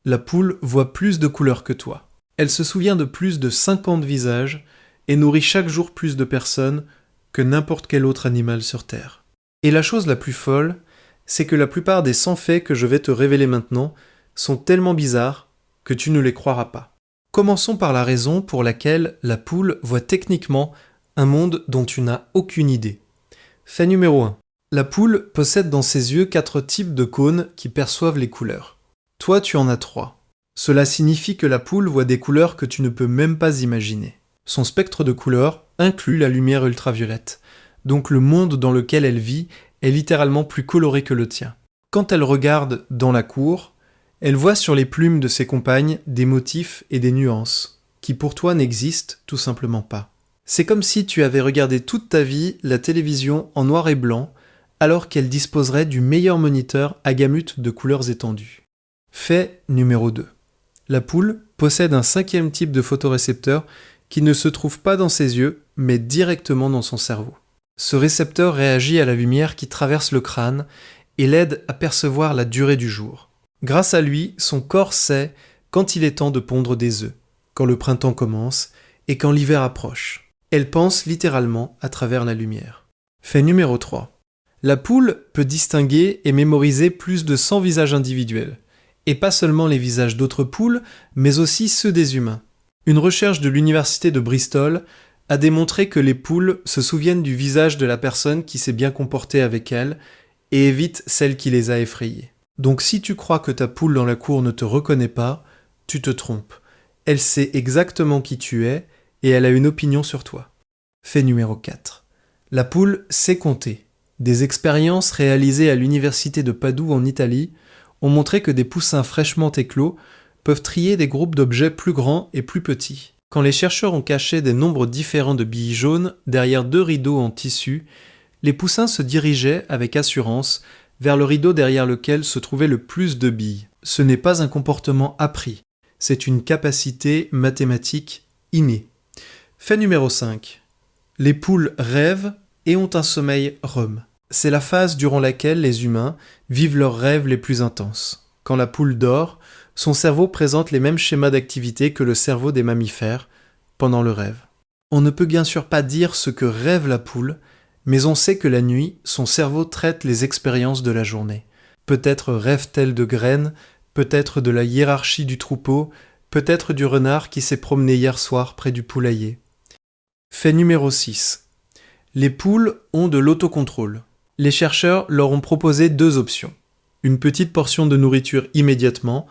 La poule voit plus de couleurs que toi. Elle se souvient de plus de 50 visages et nourrit chaque jour plus de personnes que n'importe quel autre animal sur Terre. Et la chose la plus folle, c'est que la plupart des 100 faits que je vais te révéler maintenant sont tellement bizarres que tu ne les croiras pas. Commençons par la raison pour laquelle la poule voit techniquement un monde dont tu n'as aucune idée. Fait numéro 1. La poule possède dans ses yeux 4 types de cônes qui perçoivent les couleurs. Toi, tu en as 3. Cela signifie que la poule voit des couleurs que tu ne peux même pas imaginer. Son spectre de couleurs inclut la lumière ultraviolette, donc le monde dans lequel elle vit est littéralement plus coloré que le tien. Quand elle regarde dans la cour, elle voit sur les plumes de ses compagnes des motifs et des nuances, qui pour toi n'existent tout simplement pas. C'est comme si tu avais regardé toute ta vie la télévision en noir et blanc, alors qu'elle disposerait du meilleur moniteur à gamut de couleurs étendues. Fait numéro 2. La poule possède un 5e type de photorécepteur qui ne se trouve pas dans ses yeux, mais directement dans son cerveau. Ce récepteur réagit à la lumière qui traverse le crâne et l'aide à percevoir la durée du jour. Grâce à lui, son corps sait quand il est temps de pondre des œufs, quand le printemps commence et quand l'hiver approche. Elle pense littéralement à travers la lumière. Fait numéro 3. La poule peut distinguer et mémoriser plus de 100 visages individuels, et pas seulement les visages d'autres poules, mais aussi ceux des humains. Une recherche de l'université de Bristol a démontré que les poules se souviennent du visage de la personne qui s'est bien comportée avec elles et évite celle qui les a effrayées. Donc si tu crois que ta poule dans la cour ne te reconnaît pas, tu te trompes. Elle sait exactement qui tu es et elle a une opinion sur toi. Fait numéro 4. La poule sait compter. Des expériences réalisées à l'université de Padoue en Italie ont montré que des poussins fraîchement éclos peuvent trier des groupes d'objets plus grands et plus petits. Quand les chercheurs ont caché des nombres différents de billes jaunes derrière 2 rideaux en tissu, les poussins se dirigeaient avec assurance vers le rideau derrière lequel se trouvait le plus de billes. Ce n'est pas un comportement appris, c'est une capacité mathématique innée. Fait numéro 5. Les poules rêvent et ont un sommeil REM. C'est la phase durant laquelle les humains vivent leurs rêves les plus intenses. Quand la poule dort, son cerveau présente les mêmes schémas d'activité que le cerveau des mammifères pendant le rêve. On ne peut bien sûr pas dire ce que rêve la poule, mais on sait que la nuit, son cerveau traite les expériences de la journée. Peut-être rêve-t-elle de graines, peut-être de la hiérarchie du troupeau, peut-être du renard qui s'est promené hier soir près du poulailler. Fait numéro 6. Les poules ont de l'autocontrôle. Les chercheurs leur ont proposé 2 options. Une petite portion de nourriture immédiatement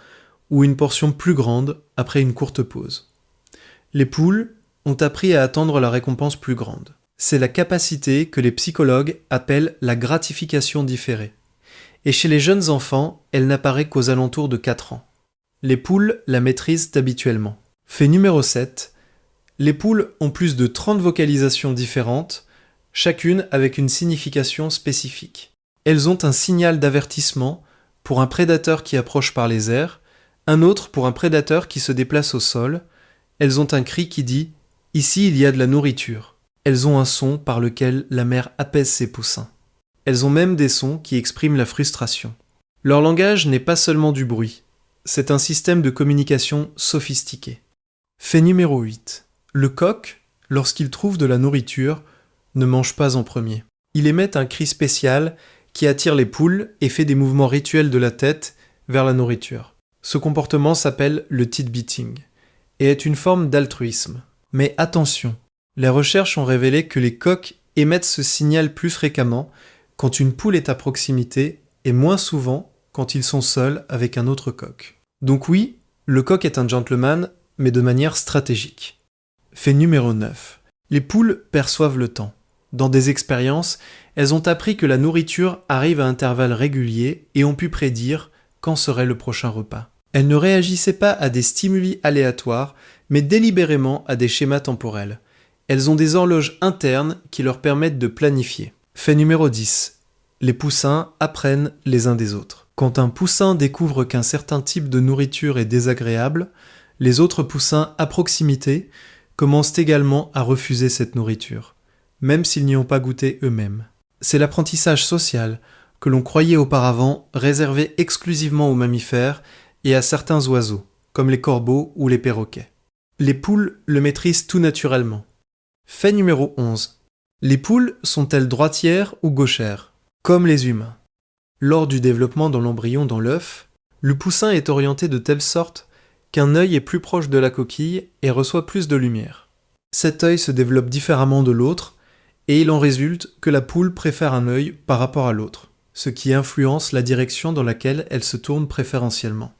ou une portion plus grande après une courte pause. Les poules ont appris à attendre la récompense plus grande. C'est la capacité que les psychologues appellent la gratification différée. Et chez les jeunes enfants, elle n'apparaît qu'aux alentours de 4 ans. Les poules la maîtrisent habituellement. Fait numéro 7. Les poules ont plus de 30 vocalisations différentes, chacune avec une signification spécifique. Elles ont un signal d'avertissement pour un prédateur qui approche par les airs, un autre pour un prédateur qui se déplace au sol. Elles ont un cri qui dit « Ici il y a de la nourriture ». Elles ont un son par lequel la mère apaise ses poussins. Elles ont même des sons qui expriment la frustration. Leur langage n'est pas seulement du bruit, c'est un système de communication sophistiqué. Fait numéro 8. Le coq, lorsqu'il trouve de la nourriture, ne mange pas en premier. Il émet un cri spécial qui attire les poules et fait des mouvements rituels de la tête vers la nourriture. Ce comportement s'appelle le titbeating et est une forme d'altruisme. Mais attention, les recherches ont révélé que les coqs émettent ce signal plus fréquemment quand une poule est à proximité et moins souvent quand ils sont seuls avec un autre coq. Donc oui, le coq est un gentleman, mais de manière stratégique. Fait numéro 9. Les poules perçoivent le temps. Dans des expériences, elles ont appris que la nourriture arrive à intervalles réguliers et ont pu prédire quand serait le prochain repas. Elles ne réagissaient pas à des stimuli aléatoires, mais délibérément à des schémas temporels. Elles ont des horloges internes qui leur permettent de planifier. Fait numéro 10. Les poussins apprennent les uns des autres. Quand un poussin découvre qu'un certain type de nourriture est désagréable, les autres poussins à proximité commencent également à refuser cette nourriture, même s'ils n'y ont pas goûté eux-mêmes. C'est l'apprentissage social que l'on croyait auparavant réservé exclusivement aux mammifères et à certains oiseaux, comme les corbeaux ou les perroquets. Les poules le maîtrisent tout naturellement. Fait numéro 11. Les poules sont-elles droitières ou gauchères, comme les humains? Lors du développement dans l'embryon dans l'œuf, le poussin est orienté de telle sorte qu'un œil est plus proche de la coquille et reçoit plus de lumière. Cet œil se développe différemment de l'autre, et il en résulte que la poule préfère un œil par rapport à l'autre, ce qui influence la direction dans laquelle elle se tourne préférentiellement.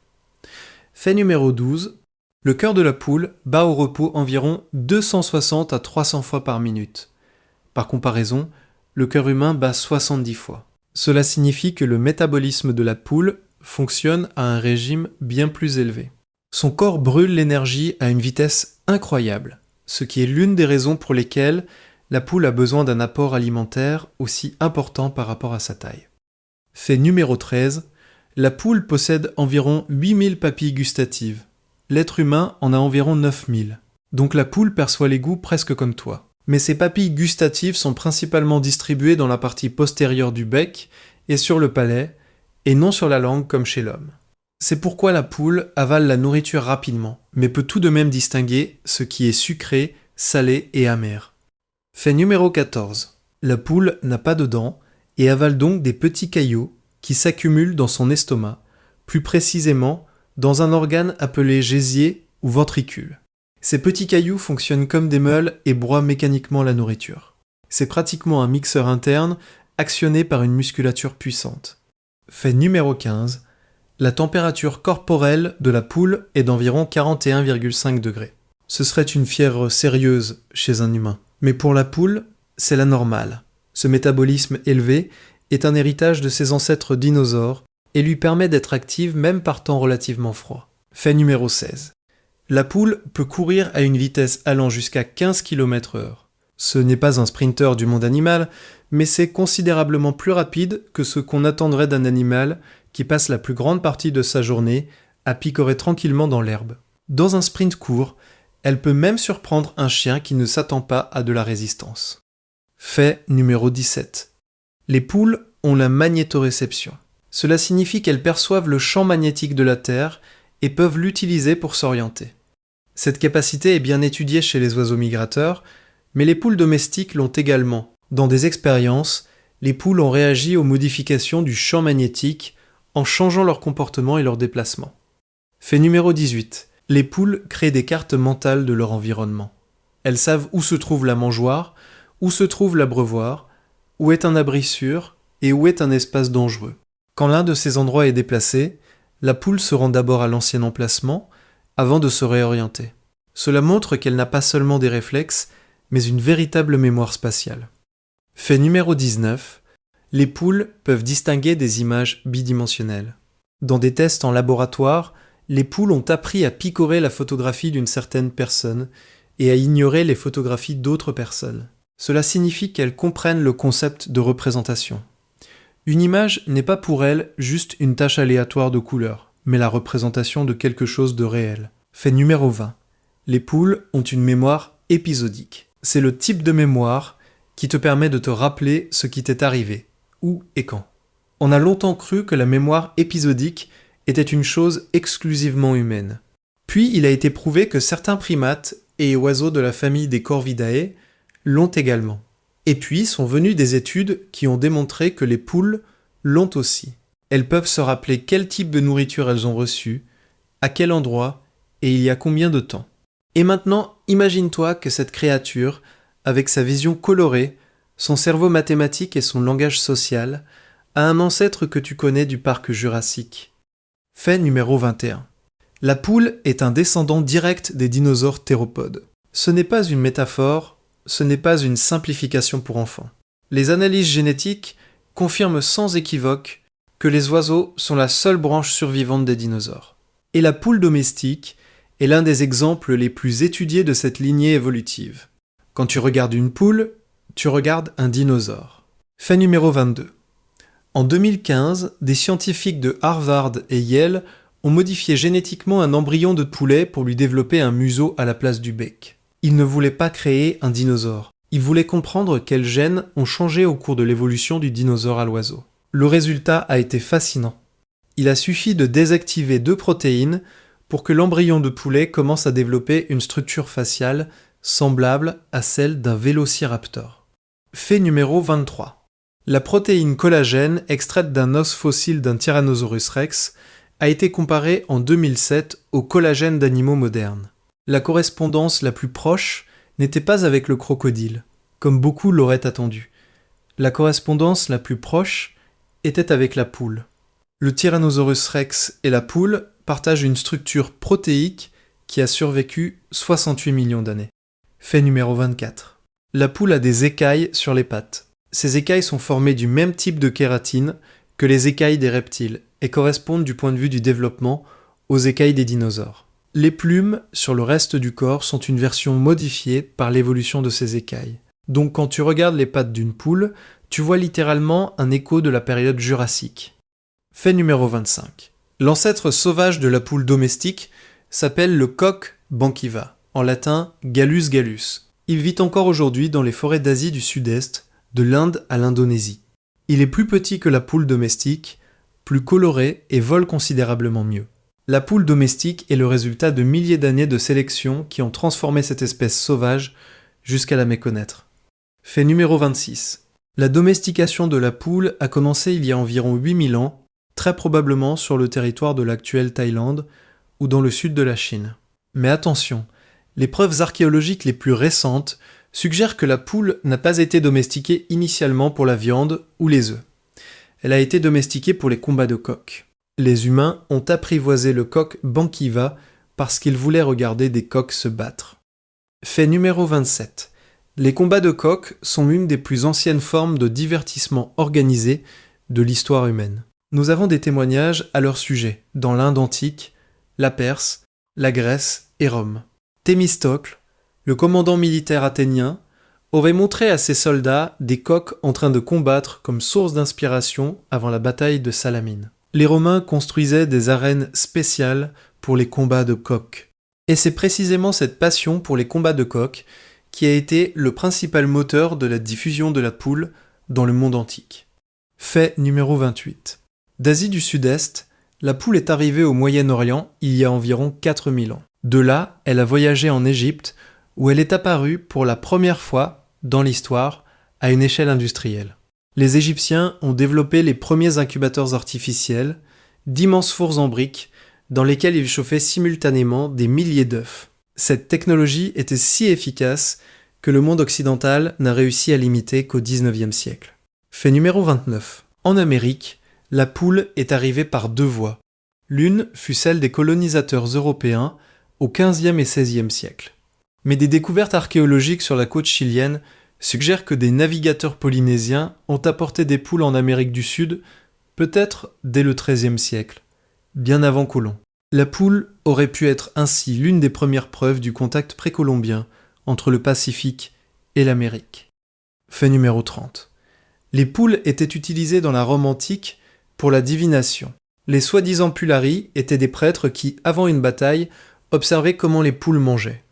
Fait numéro 12. Le cœur de la poule bat au repos environ 260 à 300 fois par minute. Par comparaison, le cœur humain bat 70 fois. Cela signifie que le métabolisme de la poule fonctionne à un régime bien plus élevé. Son corps brûle l'énergie à une vitesse incroyable, ce qui est l'une des raisons pour lesquelles la poule a besoin d'un apport alimentaire aussi important par rapport à sa taille. Fait numéro 13. La poule possède environ 8000 papilles gustatives. L'être humain en a environ 9000. Donc la poule perçoit les goûts presque comme toi. Mais ces papilles gustatives sont principalement distribuées dans la partie postérieure du bec et sur le palais, et non sur la langue comme chez l'homme. C'est pourquoi la poule avale la nourriture rapidement, mais peut tout de même distinguer ce qui est sucré, salé et amer. Fait numéro 14. La poule n'a pas de dents et avale donc des petits caillots qui s'accumulent dans son estomac, plus précisément dans un organe appelé gésier ou ventricule. Ces petits cailloux fonctionnent comme des meules et broient mécaniquement la nourriture. C'est pratiquement un mixeur interne actionné par une musculature puissante. Fait numéro 15. La température corporelle de la poule est d'environ 41,5 degrés. Ce serait une fièvre sérieuse chez un humain. Mais pour la poule, c'est la normale. Ce métabolisme élevé est un héritage de ses ancêtres dinosaures et lui permet d'être active même par temps relativement froid. Fait numéro 16. La poule peut courir à une vitesse allant jusqu'à 15 km/h. Ce n'est pas un sprinter du monde animal, mais c'est considérablement plus rapide que ce qu'on attendrait d'un animal qui passe la plus grande partie de sa journée à picorer tranquillement dans l'herbe. Dans un sprint court, elle peut même surprendre un chien qui ne s'attend pas à de la résistance. Fait numéro 17. Les poules ont la magnétoréception. Cela signifie qu'elles perçoivent le champ magnétique de la Terre et peuvent l'utiliser pour s'orienter. Cette capacité est bien étudiée chez les oiseaux migrateurs, mais les poules domestiques l'ont également. Dans des expériences, les poules ont réagi aux modifications du champ magnétique en changeant leur comportement et leur déplacement. Fait numéro 18. Les poules créent des cartes mentales de leur environnement. Elles savent où se trouve la mangeoire, où se trouve l'abreuvoir, où est un abri sûr et où est un espace dangereux. Quand l'un de ces endroits est déplacé, la poule se rend d'abord à l'ancien emplacement avant de se réorienter. Cela montre qu'elle n'a pas seulement des réflexes, mais une véritable mémoire spatiale. Fait numéro 19. Les poules peuvent distinguer des images bidimensionnelles. Dans des tests en laboratoire, les poules ont appris à picorer la photographie d'une certaine personne et à ignorer les photographies d'autres personnes. Cela signifie qu'elles comprennent le concept de représentation. Une image n'est pas pour elles juste une tache aléatoire de couleurs, mais la représentation de quelque chose de réel. Fait numéro 20. Les poules ont une mémoire épisodique. C'est le type de mémoire qui te permet de te rappeler ce qui t'est arrivé, où et quand. On a longtemps cru que la mémoire épisodique était une chose exclusivement humaine. Puis il a été prouvé que certains primates et oiseaux de la famille des Corvidae l'ont également. Et puis sont venues des études qui ont démontré que les poules l'ont aussi. Elles peuvent se rappeler quel type de nourriture elles ont reçu, à quel endroit et il y a combien de temps. Et maintenant, imagine-toi que cette créature, avec sa vision colorée, son cerveau mathématique et son langage social, a un ancêtre que tu connais du parc jurassique. Fait numéro 21. La poule est un descendant direct des dinosaures théropodes. Ce n'est pas une métaphore, ce n'est pas une simplification pour enfants. Les analyses génétiques confirment sans équivoque que les oiseaux sont la seule branche survivante des dinosaures. Et la poule domestique est l'un des exemples les plus étudiés de cette lignée évolutive. Quand tu regardes une poule, tu regardes un dinosaure. Fait numéro 22. En 2015, des scientifiques de Harvard et Yale ont modifié génétiquement un embryon de poulet pour lui développer un museau à la place du bec. Ils ne voulaient pas créer un dinosaure. Ils voulaient comprendre quels gènes ont changé au cours de l'évolution du dinosaure à l'oiseau. Le résultat a été fascinant. il a suffi de désactiver 2 protéines pour que l'embryon de poulet commence à développer une structure faciale semblable à celle d'un vélociraptor. Fait numéro 23. La protéine collagène extraite d'un os fossile d'un Tyrannosaurus rex a été comparée en 2007 au collagène d'animaux modernes. La correspondance la plus proche n'était pas avec le crocodile, comme beaucoup l'auraient attendu. La correspondance la plus proche était avec la poule. Le Tyrannosaurus rex et la poule partagent une structure protéique qui a survécu 68 millions d'années. Fait numéro 24. La poule a des écailles sur les pattes. Ces écailles sont formées du même type de kératine que les écailles des reptiles et correspondent du point de vue du développement aux écailles des dinosaures. Les plumes sur le reste du corps sont une version modifiée par l'évolution de ces écailles. Donc quand tu regardes les pattes d'une poule, tu vois littéralement un écho de la période jurassique. Fait numéro 25. L'ancêtre sauvage de la poule domestique s'appelle le coq bankiva, en latin Gallus gallus. Il vit encore aujourd'hui dans les forêts d'Asie du Sud-Est, de l'Inde à l'Indonésie. Il est plus petit que la poule domestique, plus coloré et vole considérablement mieux. La poule domestique est le résultat de milliers d'années de sélection qui ont transformé cette espèce sauvage jusqu'à la méconnaître. Fait numéro 26. La domestication de la poule a commencé il y a environ 8000 ans, très probablement sur le territoire de l'actuelle Thaïlande ou dans le sud de la Chine. Mais attention, les preuves archéologiques les plus récentes suggèrent que la poule n'a pas été domestiquée initialement pour la viande ou les œufs. Elle a été domestiquée pour les combats de coqs. Les humains ont apprivoisé le coq bankiva parce qu'ils voulaient regarder des coqs se battre. Fait numéro 27. Les combats de coqs sont l'une des plus anciennes formes de divertissement organisé de l'histoire humaine. Nous avons des témoignages à leur sujet dans l'Inde antique, la Perse, la Grèce et Rome. Thémistocle, le commandant militaire athénien, aurait montré à ses soldats des coqs en train de combattre comme source d'inspiration avant la bataille de Salamine. Les Romains construisaient des arènes spéciales pour les combats de coqs. Et c'est précisément cette passion pour les combats de coqs qui a été le principal moteur de la diffusion de la poule dans le monde antique. Fait numéro 28. D'Asie du Sud-Est, la poule est arrivée au Moyen-Orient il y a environ 4000 ans. De là, elle a voyagé en Égypte où elle est apparue pour la première fois dans l'histoire à une échelle industrielle. Les Égyptiens ont développé les premiers incubateurs artificiels, d'immenses fours en briques dans lesquels ils chauffaient simultanément des milliers d'œufs. Cette technologie était si efficace que le monde occidental n'a réussi à l'imiter qu'au XIXe siècle. Fait numéro 29. En Amérique, la poule est arrivée par 2 voies. L'une fut celle des colonisateurs européens au XVe et XVIe siècle. Mais des découvertes archéologiques sur la côte chilienne suggèrent que des navigateurs polynésiens ont apporté des poules en Amérique du Sud, peut-être dès le XIIIe siècle, bien avant Colomb. La poule aurait pu être ainsi l'une des premières preuves du contact précolombien entre le Pacifique et l'Amérique. Fait numéro 30. Les poules étaient utilisées dans la Rome antique pour la divination. Les soi-disant pularii étaient des prêtres qui, avant une bataille, observaient comment les poules mangeaient.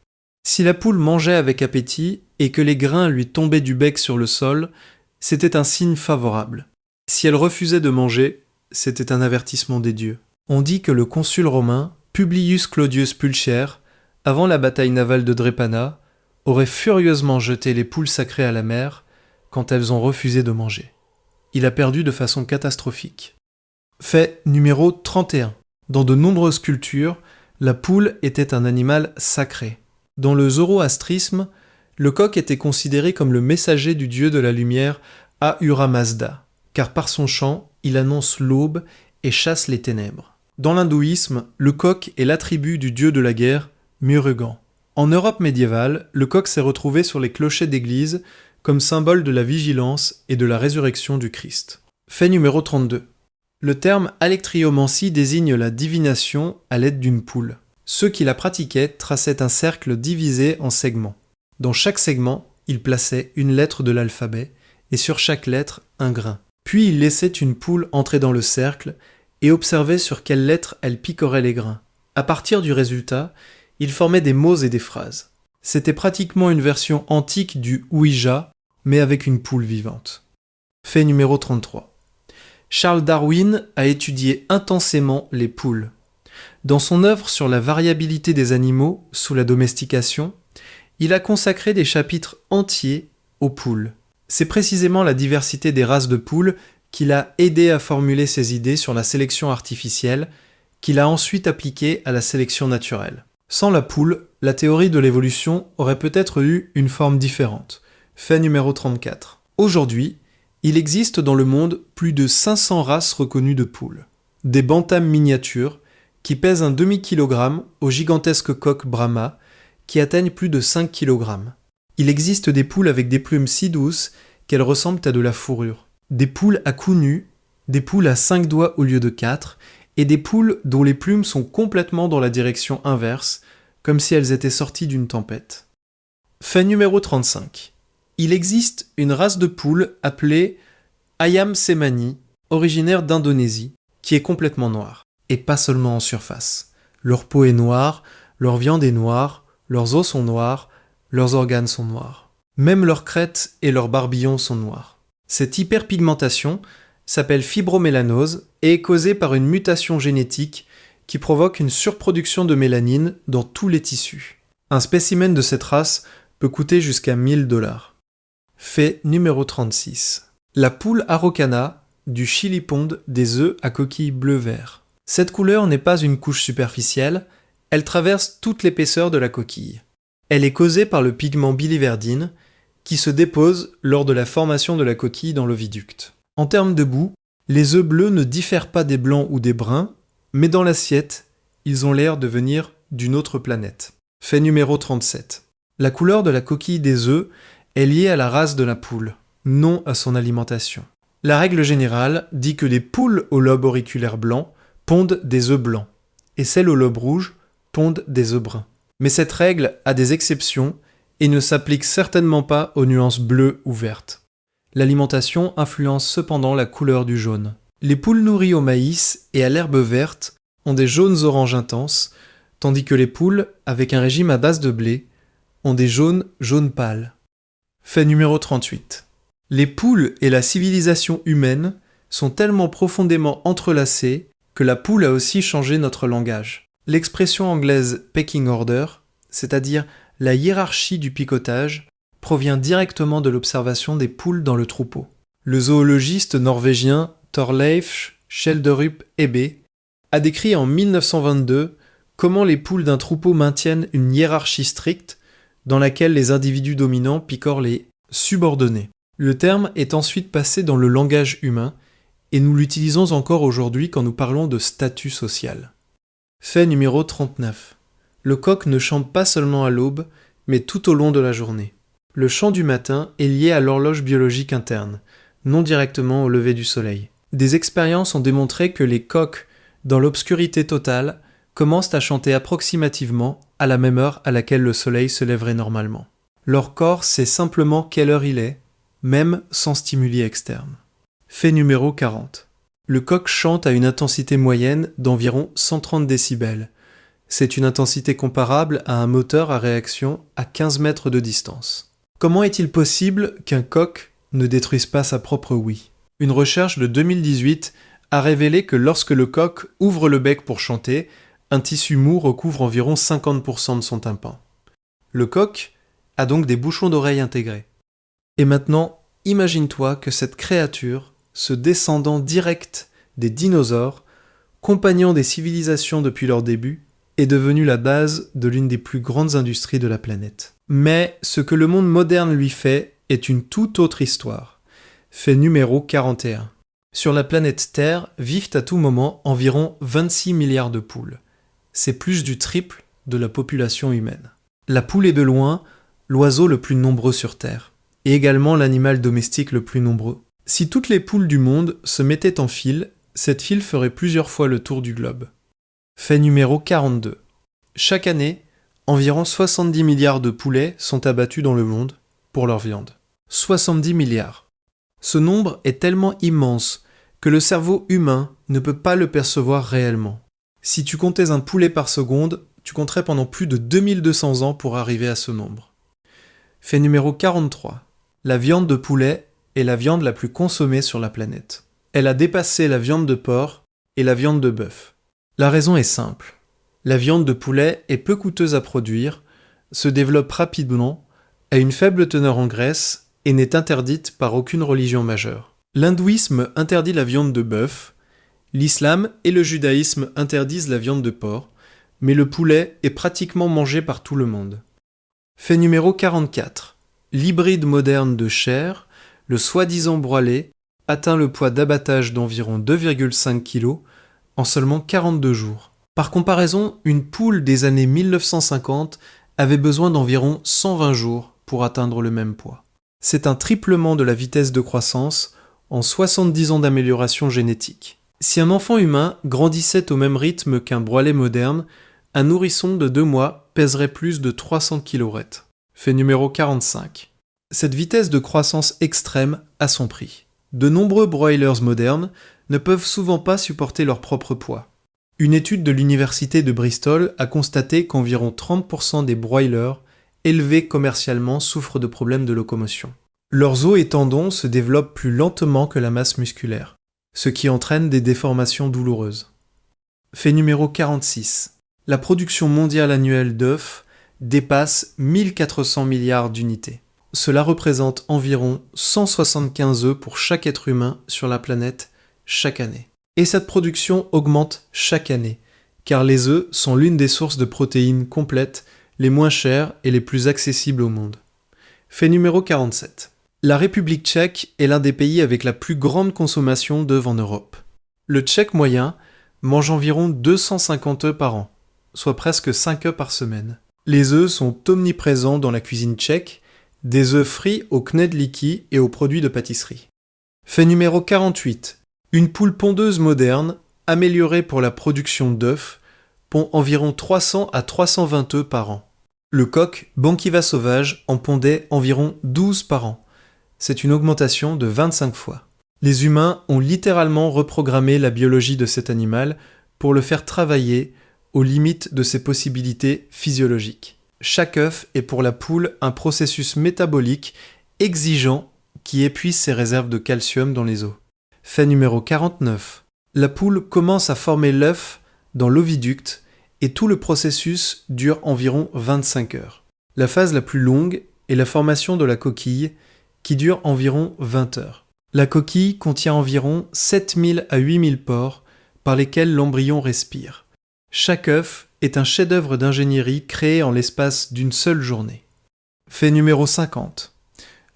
Si la poule mangeait avec appétit et que les grains lui tombaient du bec sur le sol, c'était un signe favorable. Si elle refusait de manger, c'était un avertissement des dieux. On dit que le consul romain, Publius Claudius Pulcher, avant la bataille navale de Drépana, aurait furieusement jeté les poules sacrées à la mer quand elles ont refusé de manger. Il a perdu de façon catastrophique. Fait numéro 31. Dans de nombreuses cultures, la poule était un animal sacré. Dans le zoroastrisme, le coq était considéré comme le messager du dieu de la lumière Ahura Mazda, car par son chant, il annonce l'aube et chasse les ténèbres. Dans l'hindouisme, le coq est l'attribut du dieu de la guerre, Murugan. En Europe médiévale, le coq s'est retrouvé sur les clochers d'église comme symbole de la vigilance et de la résurrection du Christ. Fait numéro 32. Le terme alectryomancie désigne la divination à l'aide d'une poule. Ceux qui la pratiquaient traçaient un cercle divisé en segments. Dans chaque segment, ils plaçaient une lettre de l'alphabet et sur chaque lettre un grain. Puis ils laissaient une poule entrer dans le cercle et observaient sur quelle lettre elle picorait les grains. À partir du résultat, ils formaient des mots et des phrases. C'était pratiquement une version antique du Ouija, mais avec une poule vivante. Fait numéro 33. Charles Darwin a étudié intensément les poules. Dans son œuvre sur la variabilité des animaux sous la domestication, il a consacré des chapitres entiers aux poules. C'est précisément la diversité des races de poules qui l'a aidé à formuler ses idées sur la sélection artificielle, qu'il a ensuite appliquée à la sélection naturelle. Sans la poule, la théorie de l'évolution aurait peut-être eu une forme différente. Fait numéro 34. Aujourd'hui, il existe dans le monde plus de 500 races reconnues de poules. Des bantams miniatures qui pèsent un demi-kilogramme aux gigantesques coqs Brahma qui atteignent plus de 5 kg. Il existe des poules avec des plumes si douces qu'elles ressemblent à de la fourrure. Des poules à cou nu, des poules à 5 doigts au lieu de 4, et des poules dont les plumes sont complètement dans la direction inverse, comme si elles étaient sorties d'une tempête. Fait numéro 35. Il existe une race de poules appelée Ayam Cemani, originaire d'Indonésie, qui est complètement noire. Et pas seulement en surface. Leur peau est noire, leur viande est noire, leurs os sont noirs, leurs organes sont noirs. Même leurs crêtes et leurs barbillons sont noirs. Cette hyperpigmentation s'appelle fibromélanose et est causée par une mutation génétique qui provoque une surproduction de mélanine dans tous les tissus. Un spécimen de cette race peut coûter jusqu'à 1000 $. Fait numéro 36. La poule araucana du Chili pond des œufs à coquille bleu-vert. Cette couleur n'est pas une couche superficielle, elle traverse toute l'épaisseur de la coquille. Elle est causée par le pigment biliverdine qui se dépose lors de la formation de la coquille dans l'oviducte. En termes de goût, les œufs bleus ne diffèrent pas des blancs ou des bruns, mais dans l'assiette, ils ont l'air de venir d'une autre planète. Fait numéro 37. La couleur de la coquille des œufs est liée à la race de la poule, non à son alimentation. La règle générale dit que les poules au lobe auriculaire blanc pondent des œufs blancs, et celles au lobe rouge pondent des œufs bruns. Mais cette règle a des exceptions et ne s'applique certainement pas aux nuances bleues ou vertes. L'alimentation influence cependant la couleur du jaune. Les poules nourries au maïs et à l'herbe verte ont des jaunes orange intenses, tandis que les poules, avec un régime à base de blé, ont des jaunes jaune pâle. Fait numéro 38. Les poules et la civilisation humaine sont tellement profondément entrelacées que la poule a aussi changé notre langage. L'expression anglaise pecking order, c'est-à-dire la hiérarchie du picotage, provient directement de l'observation des poules dans le troupeau. Le zoologiste norvégien Thorleif Skjelderup Ebbe a décrit en 1922 comment les poules d'un troupeau maintiennent une hiérarchie stricte dans laquelle les individus dominants picorent les subordonnés. Le terme est ensuite passé dans le langage humain et nous l'utilisons encore aujourd'hui quand nous parlons de statut social. Fait numéro 39. Le coq ne chante pas seulement à l'aube, mais tout au long de la journée. Le chant du matin est lié à l'horloge biologique interne, non directement au lever du soleil. Des expériences ont démontré que les coqs, dans l'obscurité totale, commencent à chanter approximativement à la même heure à laquelle le soleil se lèverait normalement. Leur corps sait simplement quelle heure il est, même sans stimuli externe. Fait numéro 40. Le coq chante à une intensité moyenne d'environ 130 décibels. C'est une intensité comparable à un moteur à réaction à 15 mètres de distance. Comment est-il possible qu'un coq ne détruise pas sa propre ouïe ? Une recherche de 2018 a révélé que lorsque le coq ouvre le bec pour chanter, un tissu mou recouvre environ 50% de son tympan. Le coq a donc des bouchons d'oreilles intégrés. Et maintenant, imagine-toi que cette créature, ce descendant direct des dinosaures, compagnon des civilisations depuis leur début, est devenue la base de l'une des plus grandes industries de la planète. Mais ce que le monde moderne lui fait est une toute autre histoire. Fait numéro 41. Sur la planète Terre vivent à tout moment environ 26 milliards de poules. C'est plus du triple de la population humaine. La poule est de loin l'oiseau le plus nombreux sur Terre, et également l'animal domestique le plus nombreux. Si toutes les poules du monde se mettaient en file, cette file ferait plusieurs fois le tour du globe. Fait numéro 42. Chaque année, environ 70 milliards de poulets sont abattus dans le monde pour leur viande. 70 milliards. Ce nombre est tellement immense que le cerveau humain ne peut pas le percevoir réellement. Si tu comptais un poulet par seconde, tu compterais pendant plus de 2200 ans pour arriver à ce nombre. Fait numéro 43. La viande de poulet est la viande la plus consommée sur la planète. Elle a dépassé la viande de porc et la viande de bœuf. La raison est simple. La viande de poulet est peu coûteuse à produire, se développe rapidement, a une faible teneur en graisse et n'est interdite par aucune religion majeure. L'hindouisme interdit la viande de bœuf, l'islam et le judaïsme interdisent la viande de porc, mais le poulet est pratiquement mangé par tout le monde. Fait numéro 44. L'hybride moderne de chair, le soi-disant broilé, atteint le poids d'abattage d'environ 2,5 kg en seulement 42 jours. Par comparaison, une poule des années 1950 avait besoin d'environ 120 jours pour atteindre le même poids. C'est un triplement de la vitesse de croissance en 70 ans d'amélioration génétique. Si un enfant humain grandissait au même rythme qu'un broilé moderne, un nourrisson de 2 mois pèserait plus de 300 kg. Fait numéro 45. Cette vitesse de croissance extrême a son prix. De nombreux broilers modernes ne peuvent souvent pas supporter leur propre poids. Une étude de l'université de Bristol a constaté qu'environ 30% des broilers élevés commercialement souffrent de problèmes de locomotion. Leurs os et tendons se développent plus lentement que la masse musculaire, ce qui entraîne des déformations douloureuses. Fait numéro 46. La production mondiale annuelle d'œufs dépasse 1400 milliards d'unités. Cela représente environ 175 œufs pour chaque être humain sur la planète chaque année. Et cette production augmente chaque année, car les œufs sont l'une des sources de protéines complètes les moins chères et les plus accessibles au monde. Fait numéro 47. La République tchèque est l'un des pays avec la plus grande consommation d'œufs en Europe. Le Tchèque moyen mange environ 250 œufs par an, soit presque 5 œufs par semaine. Les œufs sont omniprésents dans la cuisine tchèque, des œufs frits au knedlíky et aux produits de pâtisserie. Fait numéro 48. Une poule pondeuse moderne, améliorée pour la production d'œufs, pond environ 300 à 320 œufs par an. Le coq Bankiva sauvage en pondait environ 12 par an. C'est une augmentation de 25 fois. Les humains ont littéralement reprogrammé la biologie de cet animal pour le faire travailler aux limites de ses possibilités physiologiques. Chaque œuf est pour la poule un processus métabolique exigeant qui épuise ses réserves de calcium dans les os. Fait numéro 49. La poule commence à former l'œuf dans l'oviducte et tout le processus dure environ 25 heures. La phase la plus longue est la formation de la coquille qui dure environ 20 heures. La coquille contient environ 7000 à 8000 pores par lesquels l'embryon respire. Chaque œuf est un chef-d'œuvre d'ingénierie créé en l'espace d'une seule journée. Fait numéro 50.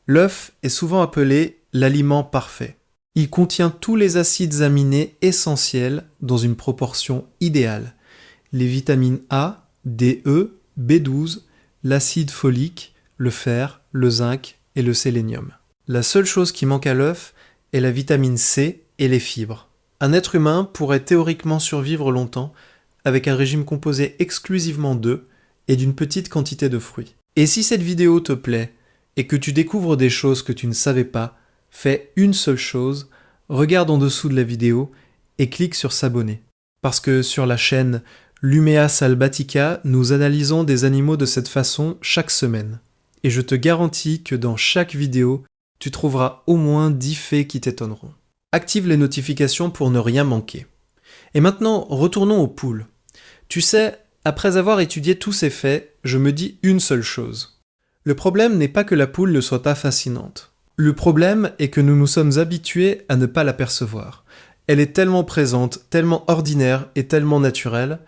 L'œuf est souvent appelé l'aliment parfait. Il contient tous les acides aminés essentiels dans une proportion idéale. Les vitamines A, D, E, B12, l'acide folique, le fer, le zinc et le sélénium. La seule chose qui manque à l'œuf est la vitamine C et les fibres. Un être humain pourrait théoriquement survivre longtemps avec un régime composé exclusivement d'œufs et d'une petite quantité de fruits. Et si cette vidéo te plaît et que tu découvres des choses que tu ne savais pas, fais une seule chose, regarde en dessous de la vidéo et clique sur s'abonner. Parce que sur la chaîne Lumea Salvatica, nous analysons des animaux de cette façon chaque semaine. Et je te garantis que dans chaque vidéo, tu trouveras au moins 10 faits qui t'étonneront. Active les notifications pour ne rien manquer. Et maintenant, retournons aux poules. Tu sais, après avoir étudié tous ces faits, je me dis une seule chose. Le problème n'est pas que la poule ne soit pas fascinante. Le problème est que nous nous sommes habitués à ne pas l'apercevoir. Elle est tellement présente, tellement ordinaire et tellement naturelle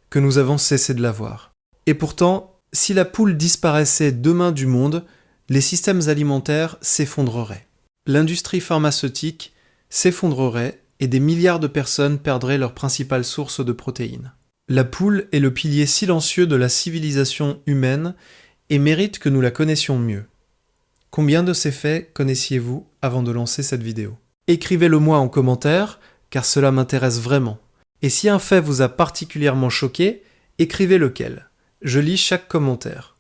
que nous avons cessé de la voir. Et pourtant, si la poule disparaissait demain du monde, les systèmes alimentaires s'effondreraient. L'industrie pharmaceutique s'effondrerait et des milliards de personnes perdraient leur principale source de protéines. La poule est le pilier silencieux de la civilisation humaine et mérite que nous la connaissions mieux. Combien de ces faits connaissiez-vous avant de lancer cette vidéo ? Écrivez-le moi en commentaire, car cela m'intéresse vraiment. Et si un fait vous a particulièrement choqué, écrivez lequel. Je lis chaque commentaire.